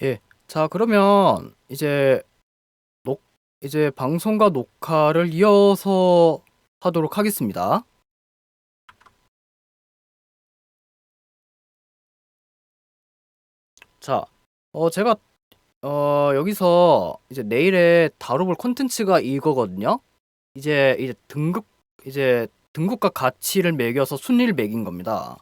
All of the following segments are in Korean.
예. 자, 그러면 녹, 이제 방송과 녹화를 이어서 하도록 하겠습니다. 자, 제가, 여기서 이제 내일에 다뤄볼 콘텐츠가 이거거든요. 등급, 등급과 가치를 매겨서 순위를 매긴 겁니다.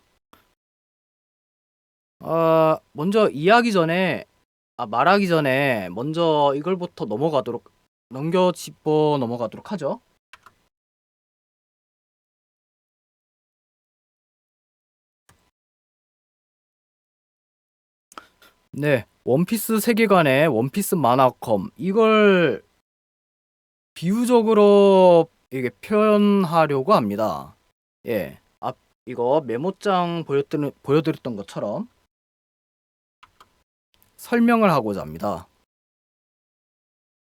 먼저 말하기 전에, 먼저 이걸부터 넘겨 짚어 넘어가도록 하죠. 네, 원피스 세계관의 원피스 만화검 이걸 비유적으로 이게 표현하려고 합니다. 예, 이거 메모장 보여드렸던 것처럼 설명을 하고자 합니다.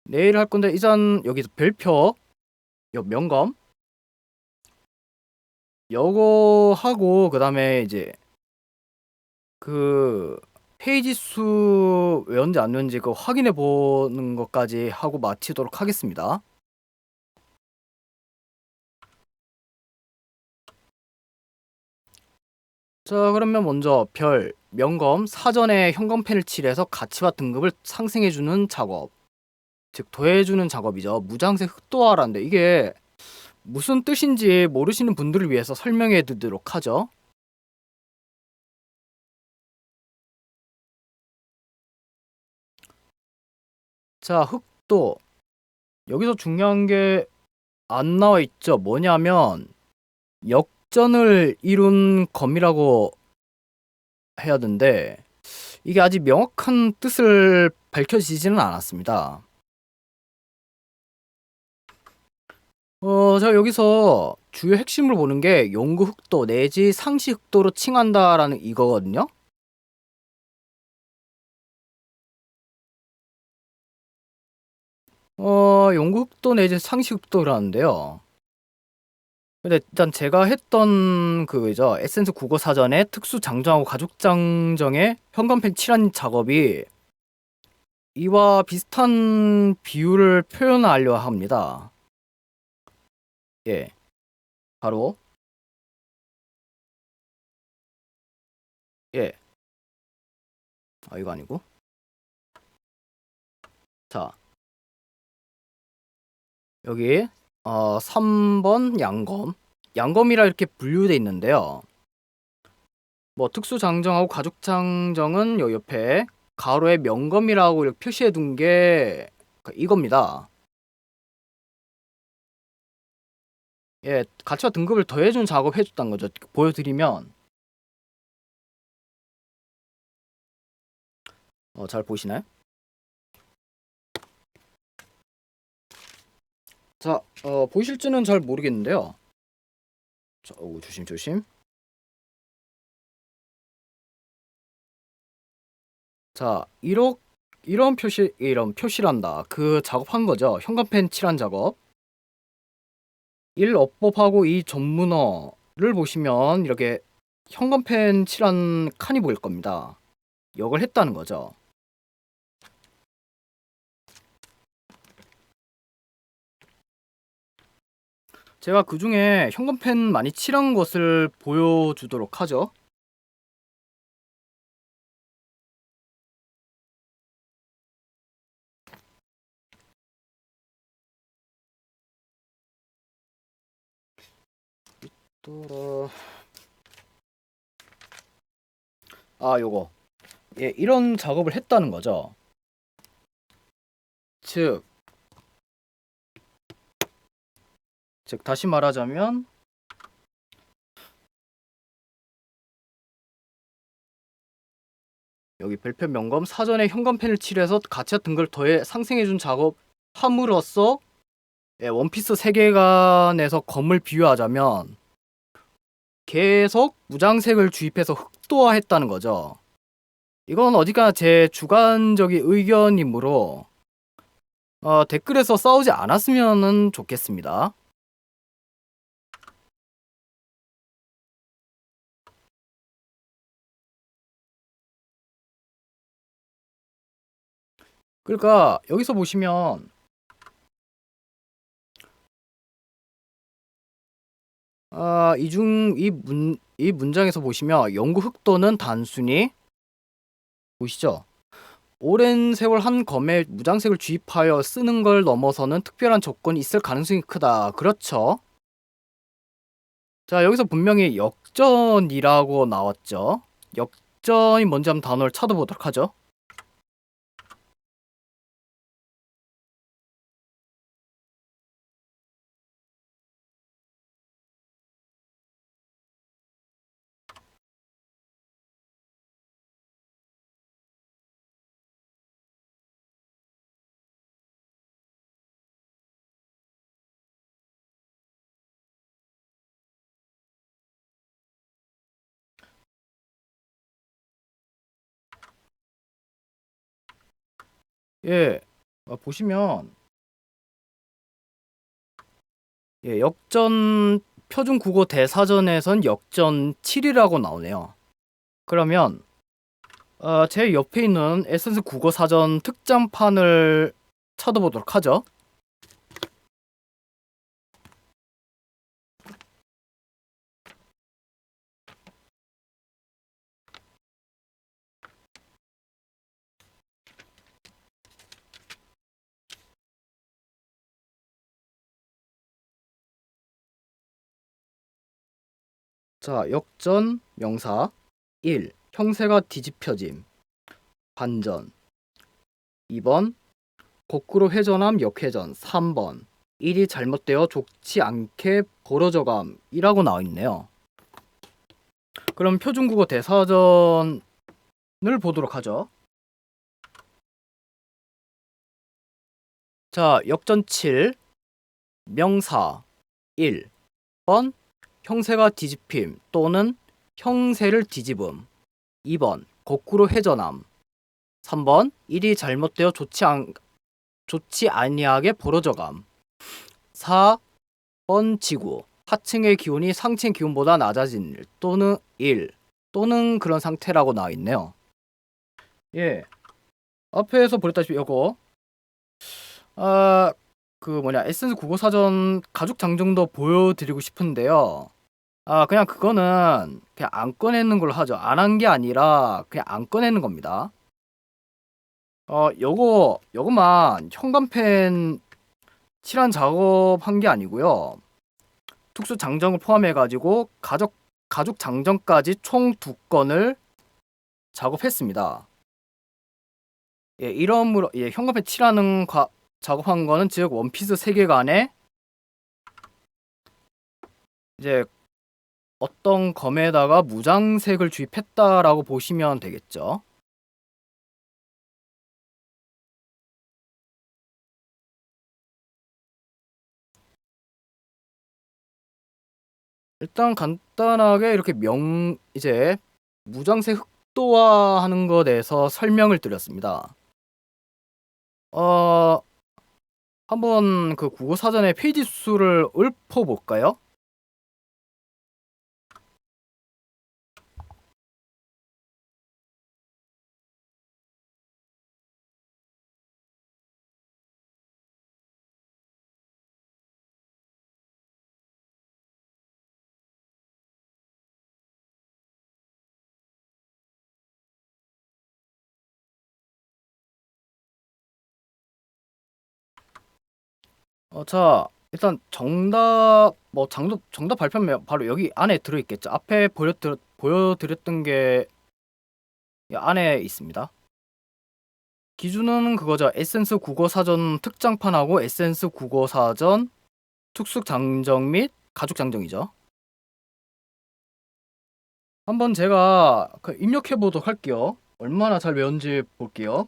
내일 할 건데 이전 여기서 별표, 명검 요거 하고 그 다음에 이제 그 페이지 수 외웠는지 안 외웠는지 그거 확인해 보는 것까지 하고 마치도록 하겠습니다. 자, 그러면 먼저 명검, 사전에 현검펜을 칠해서 가치와 등급을 상승해주는 작업. 즉, 더해주는 작업이죠. 무장색 흑도화라는데 이게 무슨 뜻인지 모르시는 분들을 위해서 설명해 드리도록 하죠. 자, 흑도. 여기서 중요한 게 안 나와 있죠. 뭐냐면, 역전을 이룬 검이라고 해야 되는데, 이게 아직 명확한 뜻을 밝혀지지는 않았습니다. 자, 여기서 주요 핵심을 보는 게 용구 흑도 내지 상시 흑도로 칭한다라는 이거거든요. 용구 흑도 내지 상시 흑도라는데요. 근데 일단 제가 했던 그죠 에센스 국어 사전에 특수 장정하고 가족 장정의 현관펜 칠한 작업이 이와 비슷한 비율을 표현하려 합니다. 예, 바로 예, 이거 아니고 자 여기 3번 양검이라 이렇게 분류돼 있는데요. 뭐 특수 장정하고 가족 장정은 요 옆에 가로에 명검이라고 이렇게 표시해 둔 게 이겁니다. 예, 가치와 등급을 더해준 작업 해줬다는 거죠. 보여드리면 잘 보시나요? 자, 보이실지는 잘 모르겠는데요. 자, 조심. 자, 이런 표시란다. 그 작업한 거죠. 현관펜 칠한 작업. 1 어법하고 2 전문어를 보시면 이렇게 현관펜 칠한 칸이 보일 겁니다. 이걸 했다는 거죠. 제가 그 중에 현관펜 많이 칠한 것을 보여주도록 하죠. 또, 요거. 예, 이런 작업을 했다는 거죠. 즉, 다시 말하자면 여기 별표 명검 사전에 현관펜을 칠해서 가치와 등급을 더해 상승해준 작업 함으로써 원피스 세계관에서 검을 비유하자면 계속 무장색을 주입해서 흑도화했다는 거죠. 이건 어디가 제 주관적인 의견이므로 댓글에서 싸우지 않았으면 좋겠습니다. 그러니까 여기서 보시면 이 문장에서 보시면 영구 흑도는 단순히 보시죠. 오랜 세월 한 검에 무장색을 주입하여 쓰는 걸 넘어서는 특별한 조건이 있을 가능성이 크다. 그렇죠. 자, 여기서 분명히 역전이라고 나왔죠. 역전이 뭔지 한번 단어를 찾아보도록 하죠. 예, 보시면 역전 표준 국어 대사전에선 역전 7이라고 나오네요. 그러면 제 옆에 있는 에센스 국어 사전 특장판을 찾아보도록 하죠. 자, 역전 명사 1. 형세가 뒤집혀짐 반전 2번 거꾸로 회전함 역회전 3번 일이 잘못되어 좋지 않게 벌어져감이라고 나와 있네요. 그럼 표준국어 대사전을 보도록 하죠. 자, 역전 7 명사 1번 형세가 뒤집힘 또는 형세를 뒤집음 2번 거꾸로 회전함 3번 일이 잘못되어 좋지 아니하게 벌어져감 4번 지구 하층의 기온이 상층의 기온보다 낮아진 일 또는 그런 상태라고 나와 있네요. 예, 앞에서 보랬다시피 이거 에센스 국어사전 가죽 장정도 보여드리고 싶은데요. 그냥 그거는 그냥 안 꺼내는 걸로 하죠. 안 한 게 아니라 그냥 안 꺼내는 겁니다. 요거만 현관펜 칠한 작업한 게 아니고요. 특수 장정을 포함해가지고 가죽 장정까지 총 2건을 작업했습니다. 예, 이러므로 현관펜 칠하는 작업한 거는 즉 원피스 세계관에 이제 어떤 검에다가 무장색을 주입했다라고 보시면 되겠죠. 일단 간단하게 이렇게 이제 무장색 흑도화하는 것에 대해서 설명을 드렸습니다. 한번 그 국어 사전의 페이지 수를 읊어볼까요? 자, 일단 정답 발표하면 바로 여기 안에 들어있겠죠. 앞에 보여드렸던 게 이 안에 있습니다. 기준은 그거죠. 에센스 국어사전 특장판하고 에센스 국어사전 특수 장정 및 가죽 장정이죠. 한번 제가 입력해 보도록 할게요. 얼마나 잘 외웠는지 볼게요.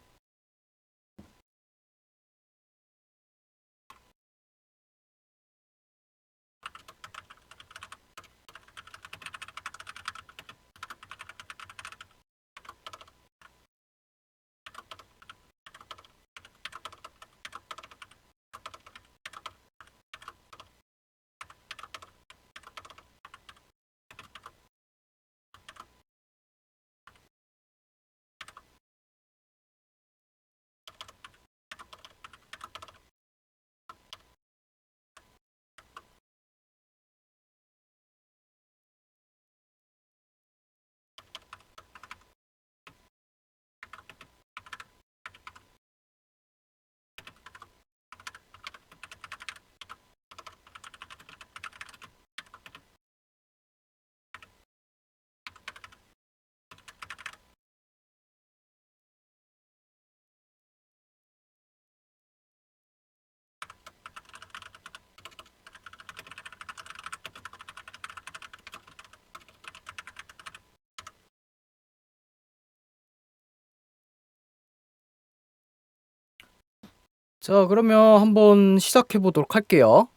자, 그러면 한번 시작해 보도록 할게요.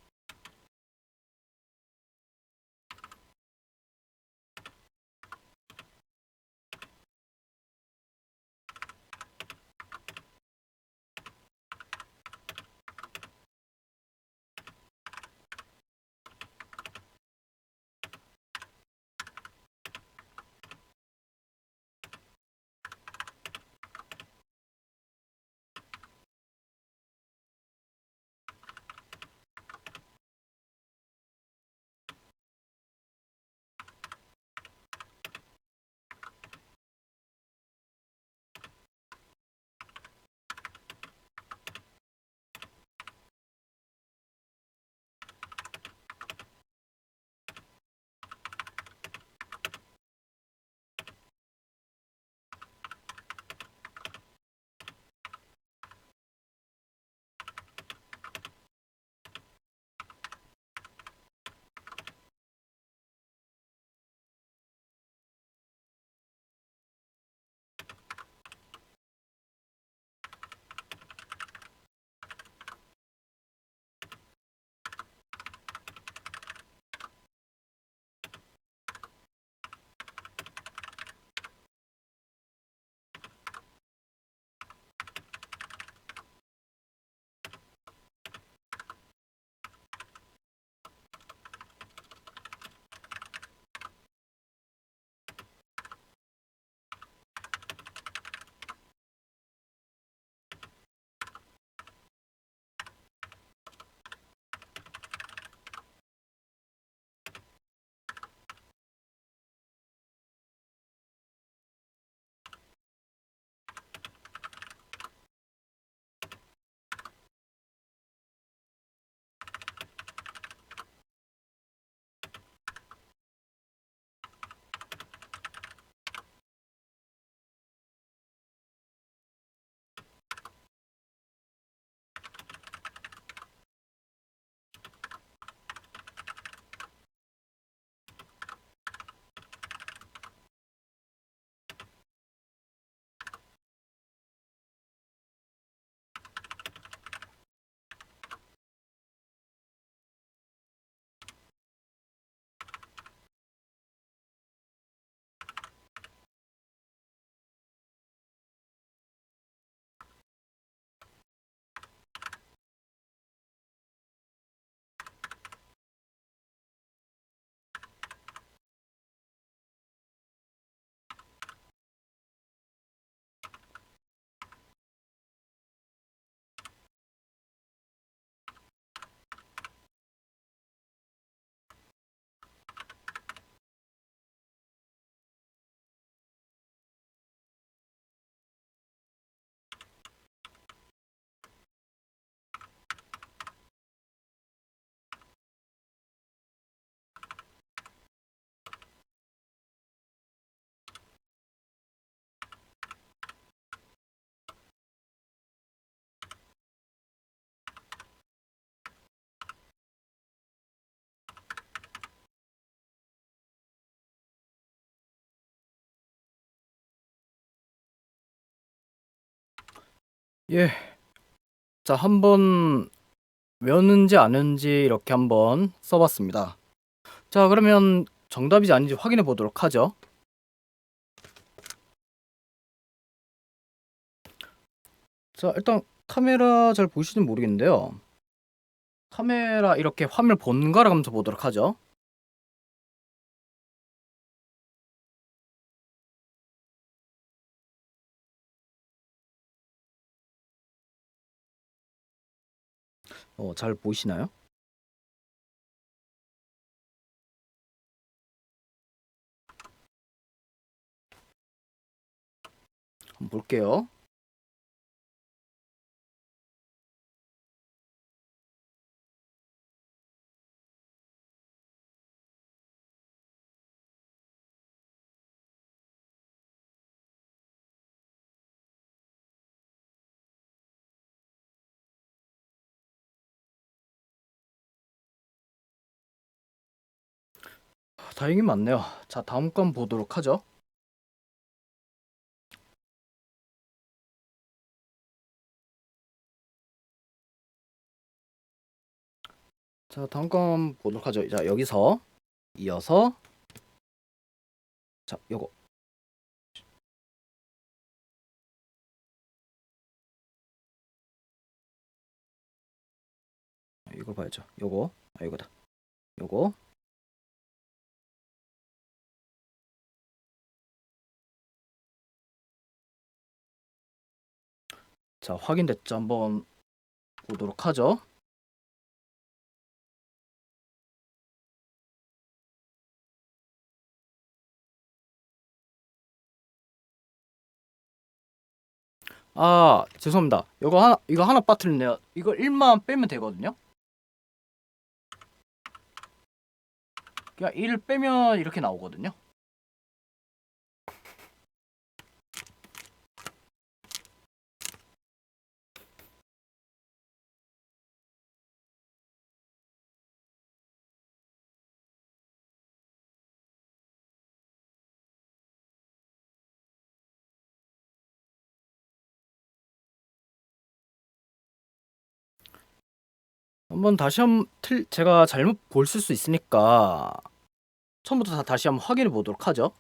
예. 자, 한번 외웠는지 아는지 이렇게 한번 써봤습니다. 자, 그러면 정답이지 아닌지 확인해 보도록 하죠. 자, 일단 카메라 잘 보이시는지 모르겠는데요. 카메라 이렇게 화면 번갈아 가면서 보도록 하죠. 잘 보이시나요? 한번 볼게요. 다행히 맞네요. 자, 다음 건 보도록 하죠. 자, 다음 거 한번 보도록 하죠. 자, 여기서 이어서 자, 요거 이걸 봐야죠. 요거 이거다. 요거 자, 확인됐죠? 한번 보도록 하죠. 아, 죄송합니다. 이거 하나 빠뜨렸네요. 이거 1만 빼면 되거든요. 그냥 1을 빼면 이렇게 나오거든요. 한번 다시 제가 잘못 볼 수 있으니까 처음부터 다시 한번 확인해 보도록 하죠.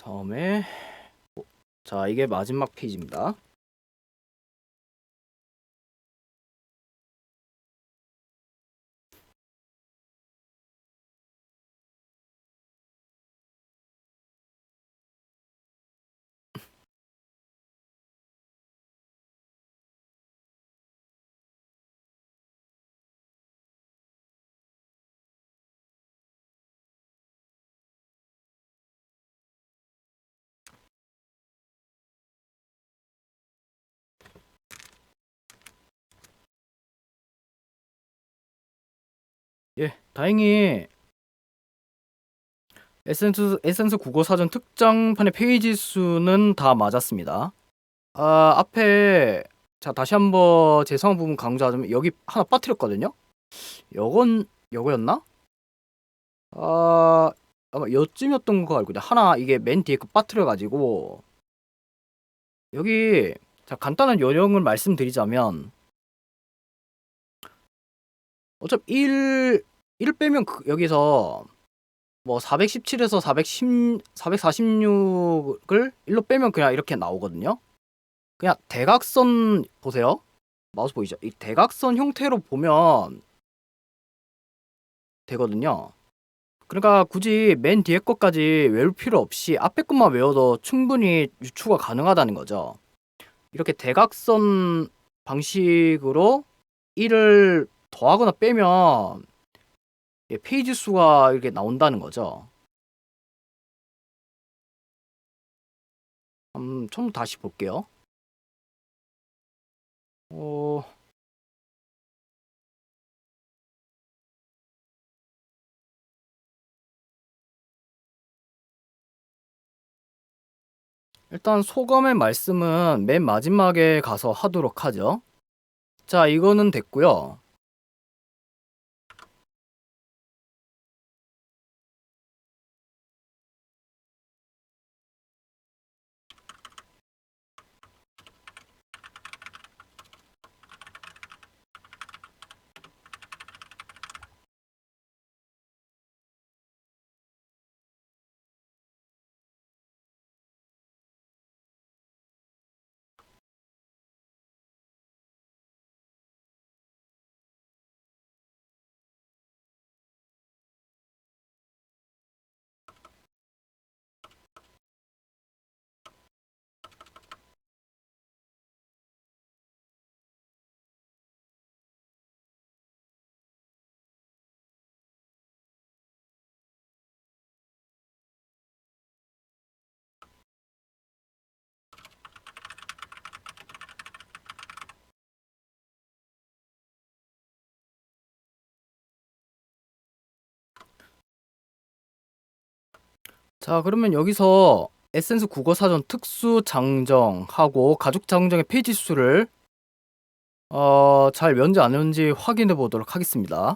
다음에 자, 이게 마지막 페이지입니다. 예, 다행히 에센스 국어 사전 특장판의 페이지 수는 다 맞았습니다. 아, 앞에 자, 다시 한번 재성 부분 강조하자면 여기 하나 빠뜨렸거든요. 요거였나? 아, 아마 요쯤이었던 거 알고 있는데 하나 이게 맨 뒤에 거 빠뜨려 가지고 여기 자, 간단한 요령을 말씀드리자면 어차피 1 빼면 여기서 뭐 417에서 446을 1로 빼면 그냥 이렇게 나오거든요. 그냥 대각선 보세요. 마우스 보이죠? 이 대각선 형태로 보면 되거든요. 그러니까 굳이 맨 뒤에 것까지 외울 필요 없이 앞에 것만 외워도 충분히 유추가 가능하다는 거죠. 이렇게 대각선 방식으로 1을 더하거나 빼면 페이지 수가 이렇게 나온다는 거죠. 처음 다시 볼게요. 어, 일단 소감의 말씀은 맨 마지막에 가서 하도록 하죠. 자, 이거는 됐고요. 자, 그러면 여기서 에센스 국어사전 특수 장정하고 가족 장정의 페이지 수를 잘 면제 안 면제 확인해 보도록 하겠습니다.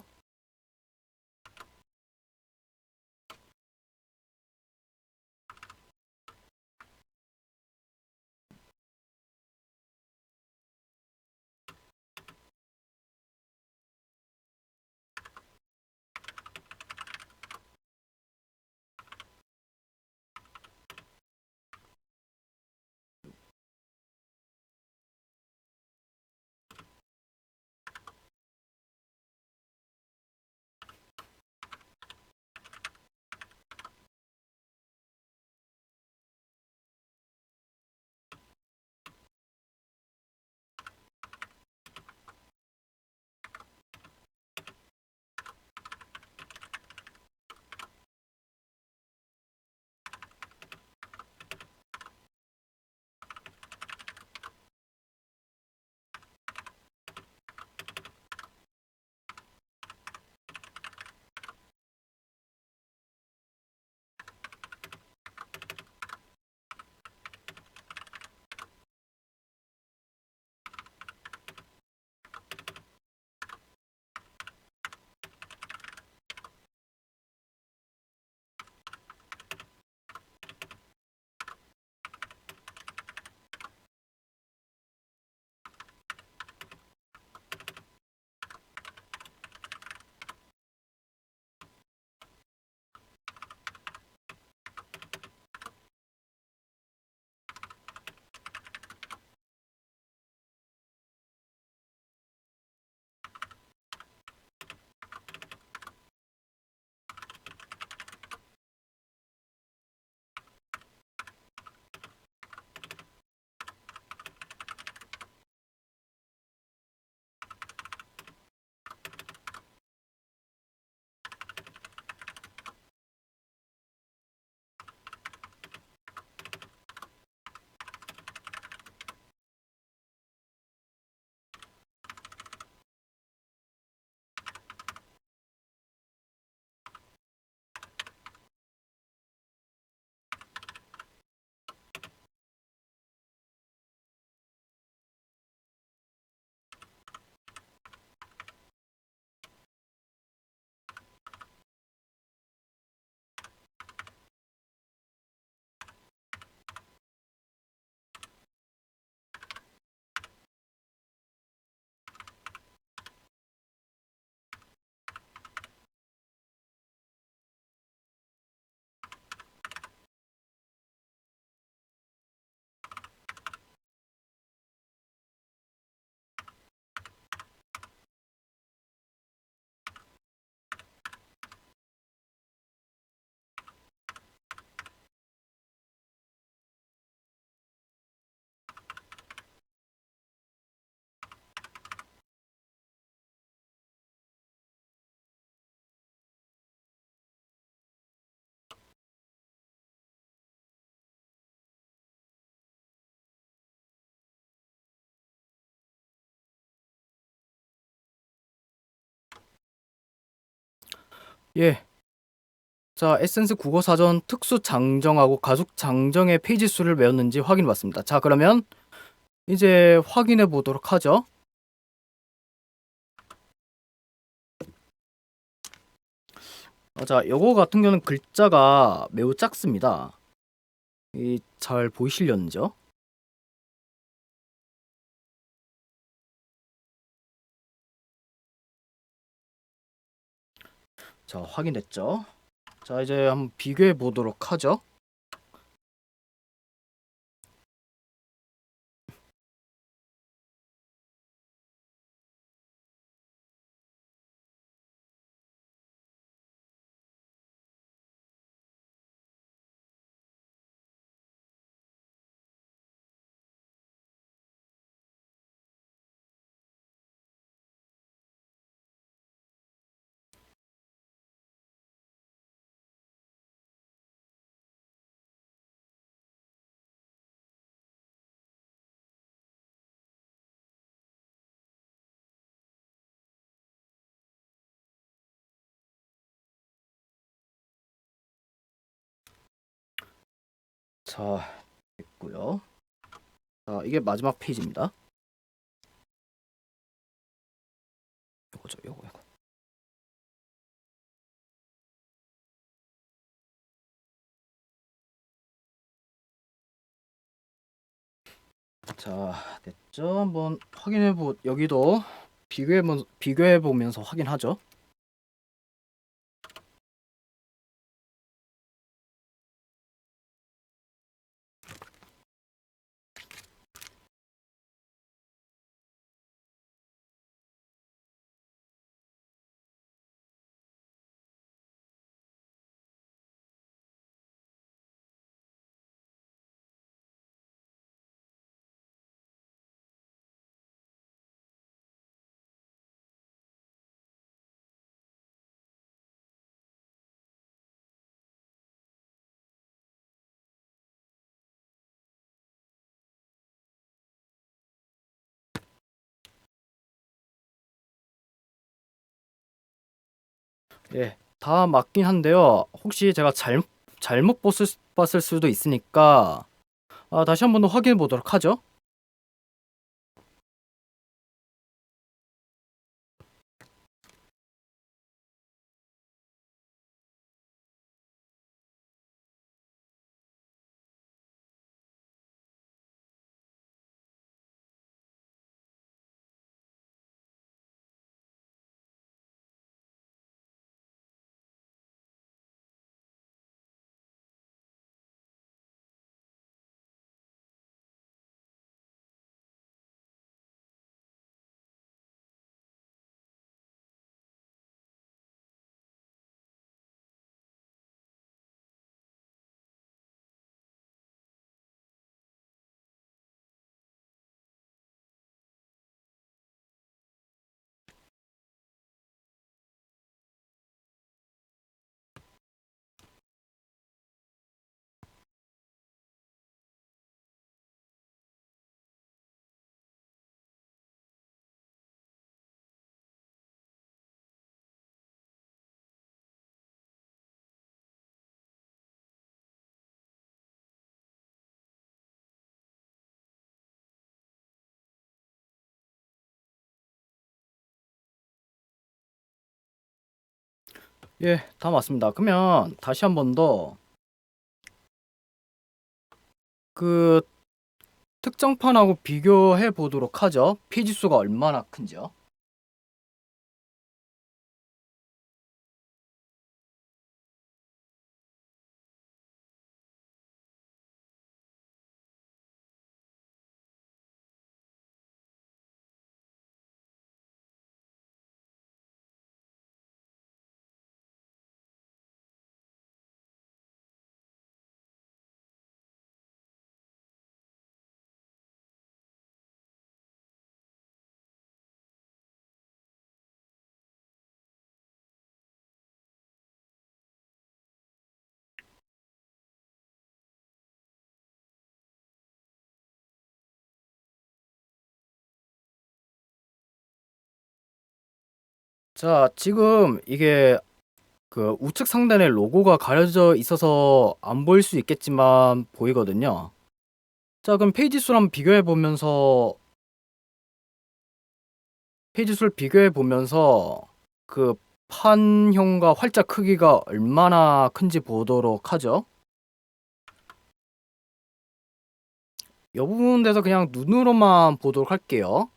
예. 자, 에센스 국어사전 특수 장정하고 가족 장정의 페이지 수를 외웠는지 확인해 봤습니다. 자, 그러면 이제 확인해 보도록 하죠. 자, 요거 같은 경우는 글자가 매우 작습니다. 이 잘 보이시려는지요? 자, 확인됐죠? 자, 이제 한번 비교해 보도록 하죠. 자, 됐고요. 자, 이게 마지막 페이지입니다. 요거죠, 요거. 자, 됐죠? 한번 여기도 비교해 보면서 확인하죠. 예, 다 맞긴 한데요. 혹시 제가 잘못 봤을 수도 있으니까 다시 한 번 더 확인해 보도록 하죠. 예, 다 맞습니다. 그러면 다시 한 번 더 그 특정판하고 비교해 보도록 하죠. 페이지 수가 얼마나 큰지요. 자, 지금 이게 그 우측 상단에 로고가 가려져 있어서 안 보일 수 있겠지만 보이거든요. 자, 그럼 페이지 수를 비교해 보면서 그 판형과 활자 크기가 얼마나 큰지 보도록 하죠. 이 부분 에서 그냥 눈으로만 보도록 할게요.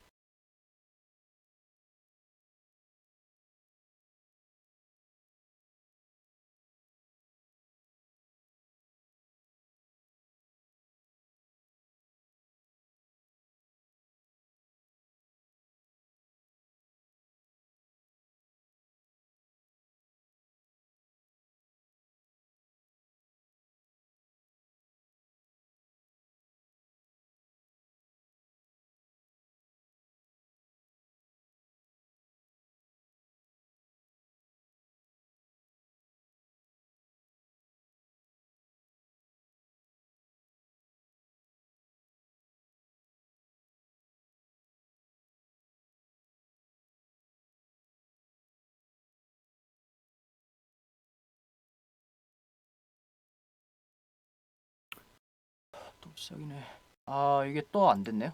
시작이네. 아, 이게 또 안 됐네요.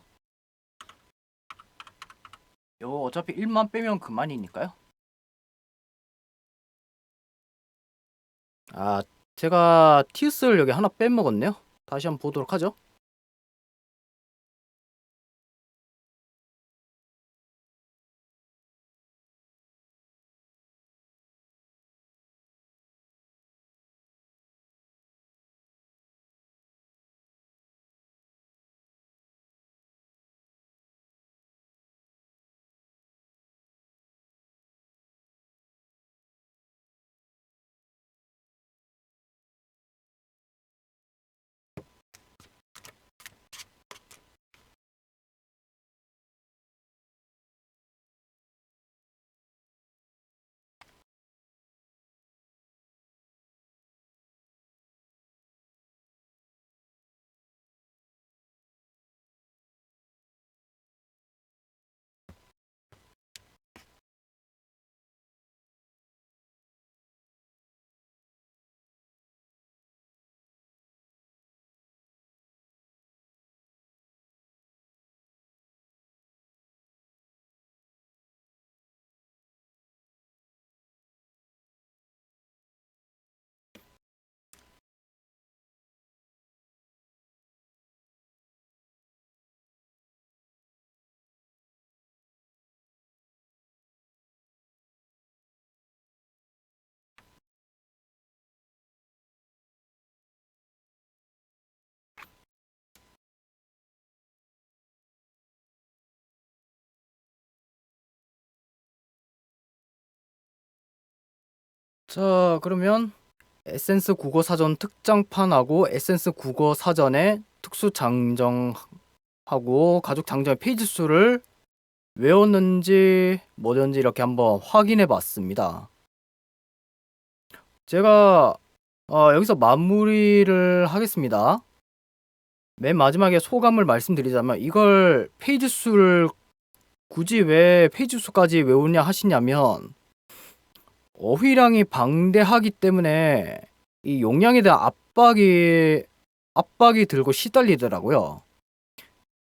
이거 어차피 1만 빼면 그만이니까요. 아, 제가 티우스를 여기 하나 빼먹었네요. 다시 한번 보도록 하죠. 자, 그러면 에센스 국어 사전 특장판하고 에센스 국어 사전의 특수 장정하고 가족 장정의 페이지 수를 외웠는지 뭐든지 이렇게 한번 확인해 봤습니다. 제가 여기서 마무리를 하겠습니다. 맨 마지막에 소감을 말씀드리자면 이걸 페이지 수를 굳이 왜 페이지 수까지 외우냐 하시냐면 어휘량이 방대하기 때문에 이 용량에 대한 압박이 들고 시달리더라고요.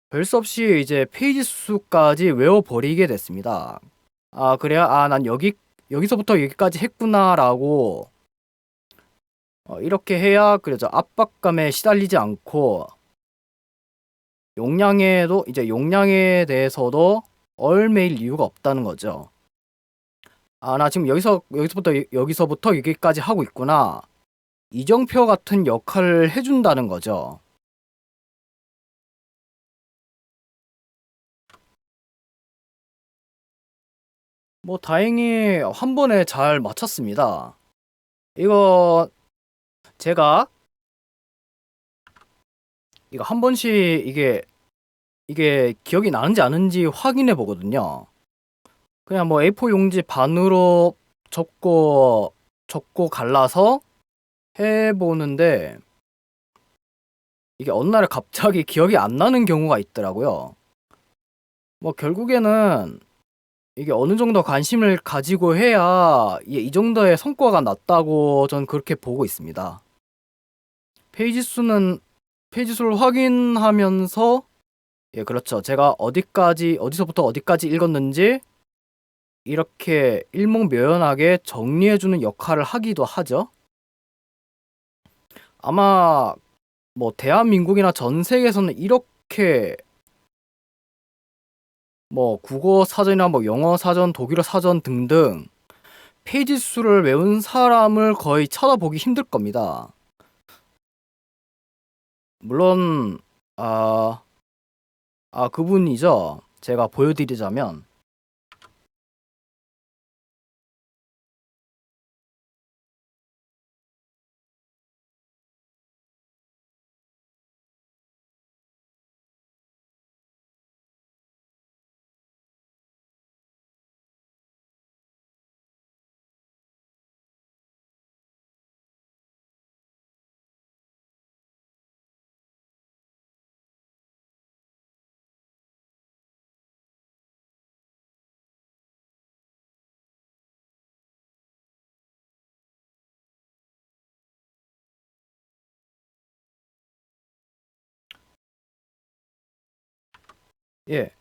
별 수 없이 이제 페이지 수까지 외워버리게 됐습니다. 아, 그래야 난 여기서부터 여기까지 했구나라고 이렇게 해야 그래서 압박감에 시달리지 않고 용량에 대해서도 얼매일 이유가 없다는 거죠. 나 지금 여기서부터 여기까지 하고 있구나. 이정표 같은 역할을 해준다는 거죠. 뭐 다행히 한 번에 잘 맞췄습니다. 이거 제가 이거 한 번씩 이게 기억이 나는지 아는지 확인해 보거든요. 그냥 뭐 A4 용지 반으로 접고 갈라서 해보는데 이게 어느 날 갑자기 기억이 안 나는 경우가 있더라고요. 뭐 결국에는 이게 어느 정도 관심을 가지고 해야 이 정도의 성과가 났다고 전 그렇게 보고 있습니다. 페이지 수를 확인하면서 예, 그렇죠. 제가 어디서부터 어디까지 읽었는지 이렇게 일목요연하게 정리해주는 역할을 하기도 하죠. 아마 뭐 대한민국이나 전 세계에서는 이렇게 뭐 국어 사전이나 뭐 영어 사전, 독일어 사전 등등 페이지 수를 외운 사람을 거의 찾아보기 힘들 겁니다. 물론 아, 그분이죠. 제가 보여드리자면 예,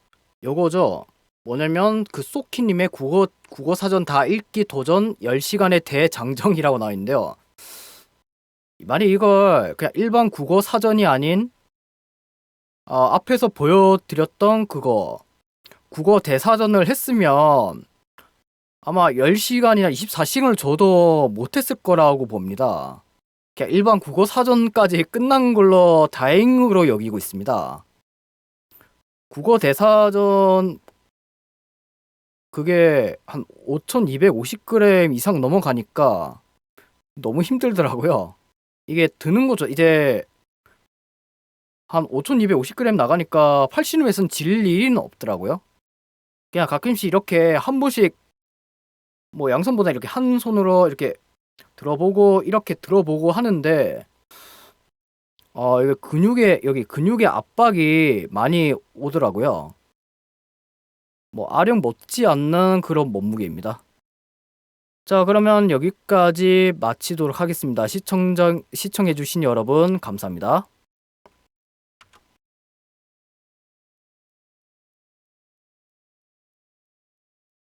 요거죠. 뭐냐면 그 소키님의 국어 사전 다 읽기 도전 10시간의 대장정이라고 나와 있는데요. 만약 이걸 그냥 일반 국어 사전이 아닌 앞에서 보여드렸던 그거 국어 대사전을 했으면 아마 10시간이나 24시간을 줘도 못했을 거라고 봅니다. 그냥 일반 국어 사전까지 끝난 걸로 다행으로 여기고 있습니다. 국어 대사전 그게 한 5250g 이상 넘어가니까 너무 힘들더라고요. 이게 드는 거죠. 이제 한 5250g 나가니까 80g에선 질 일은 없더라고요. 그냥 가끔씩 이렇게 한 번씩 뭐 양손보다 이렇게 한 손으로 이렇게 들어보고 이렇게 들어보고 하는데 이게 여기 근육의 압박이 많이 오더라고요. 뭐 아령 못지 않는 그런 몸무게입니다. 자, 그러면 여기까지 마치도록 하겠습니다. 시청해주신 여러분 감사합니다.